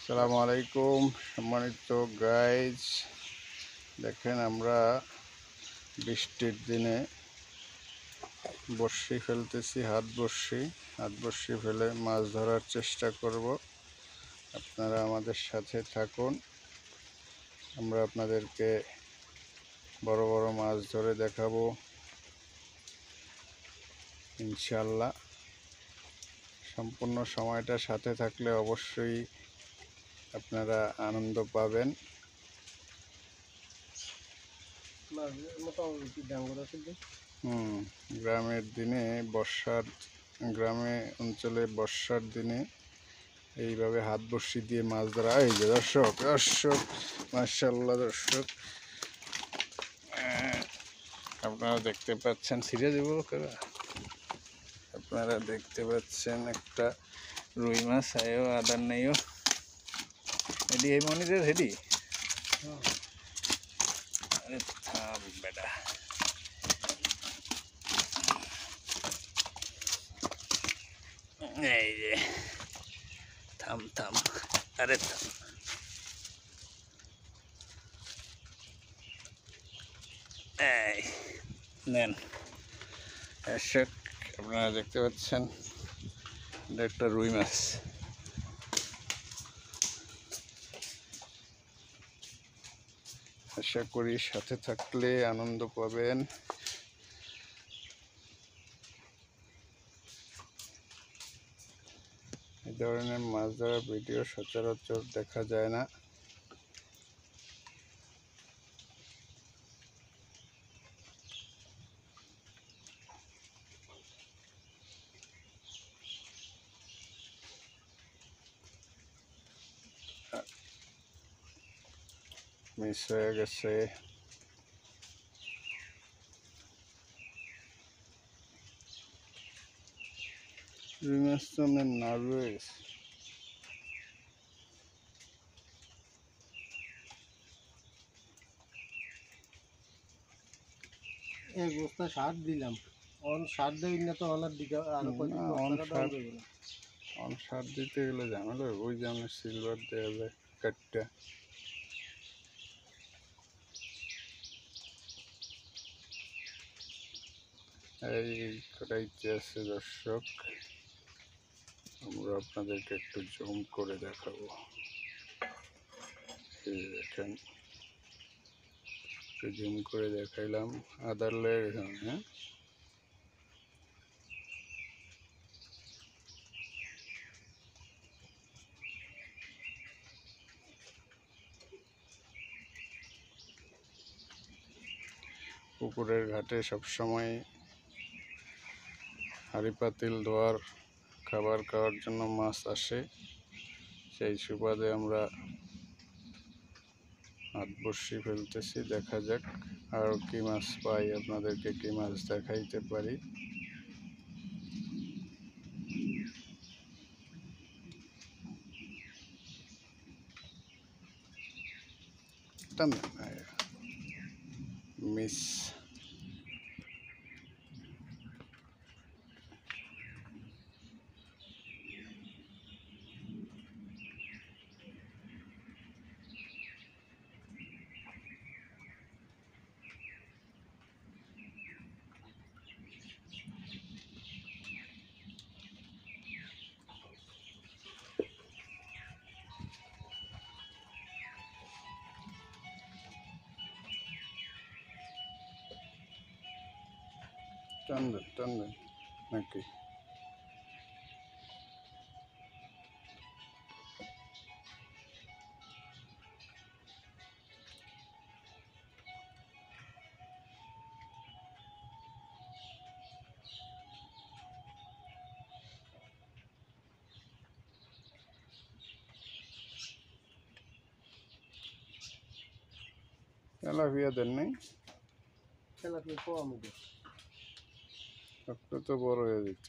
আসসালামু আলাইকুম সম্মানিত গাইজ, দেখেন আমরা বৃষ্টির দিনে বড়শি ফেলতেছি। হাত বড়শি ফেলে মাছ ধরার চেষ্টা করব। আপনারা আমাদের সাথে থাকুন, আমরা আপনাদেরকে বড় বড় মাছ ধরে দেখাবো ইনশাআল্লাহ। সম্পূর্ণ সময়টা সাথে থাকলে অবশ্যই আপনারা আনন্দ পাবেন। গ্রামের দিনে গ্রামে অঞ্চলে বর্ষার দিনে এইভাবে হাত বড়শি দিয়ে মাছ ধরা। এই যে দর্শক মাশাআল্লাহ, দর্শক আপনারা দেখতে পাচ্ছেন, ছিঁড়ে দেবো কারা, আপনারা দেখতে পাচ্ছেন একটা রুই মাছ আয়ো আদার নেইও হেডি, এই মনিরের হেডি। আরে থাম বেটা, এই যে থাম, আরে থাম। এই নেন দর্শক, আপনারা দেখতে পাচ্ছেন এটা একটা রুই মাছ। আশা করি সাথে থাকলে আনন্দ পাবেন। এই ধরনের মাছ ধরার ভিডিও সচরাচর দেখা যায় না। মিস হয়ে গেছে। রুই মাছ তো অনেক নার্ভাস। এক বস্তা সার দিলাম, অন সার দেই না তো অনার দিকে আরো কয়েকদিন অন সার দিতে গেলে ঝামেলা। ওই যে আমরা সিলভার দেওয়া যায় কাটটা। এই কড়াইতে আছে দর্শক, আমরা আপনাদেরকে একটু জুম করে দেখাবো। এই দেখেন, একটু জুম করে দেখাইলাম। আদার লেগে গেছে। হ্যাঁ, পুকুরের ঘাটে সবসময় হাঁড়ি পাতিল ধোয়ার, খাবার খাওয়ার জন্য মাছ আসে। সেই সুবাদে আমরা হাত বড়শি ফেলতেছি। দেখা যাক আর কি মাছ পাই, আপনাদেরকে কি মাছ দেখাইতে পারি। মিস টান দেন নাকি। তেলাপিয়া দেন নাই, তেলাপিয়া পাওয়া মুখে একটু তো বড় হয়ে যেত।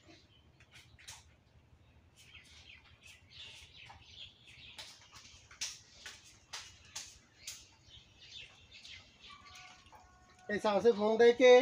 এই সাহসে ফোন দেয় কে?